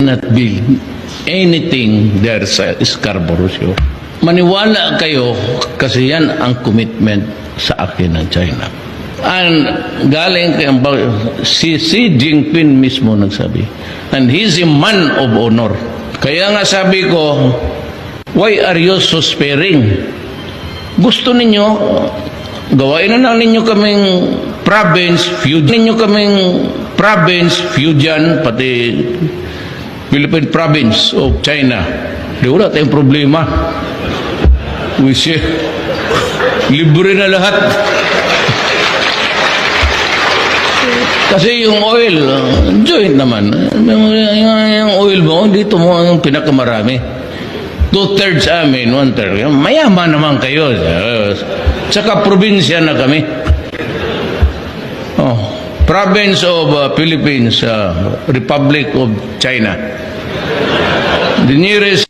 not build anything there sa Scarborough Show. Maniwala kayo kasi yan ang commitment sa akin ng China. And galing kay si Xi Jinping mismo nagsabi. And he's a man of honor. Kaya nga sabi ko, why are you so sparing? Gusto ninyo, gawain na lang ninyo kaming province, Fujian, pati Philippine province of China. Di wala tayong problema. We say, libre na lahat. Kasi yung oil, joint naman. Yung oil mo, dito mo ang pinakamarami. 2/3 amin, 1/3. Mayaman naman kayo. Tsaka probinsya na kami. Oh, Province of Philippines, Republic of China. The nearest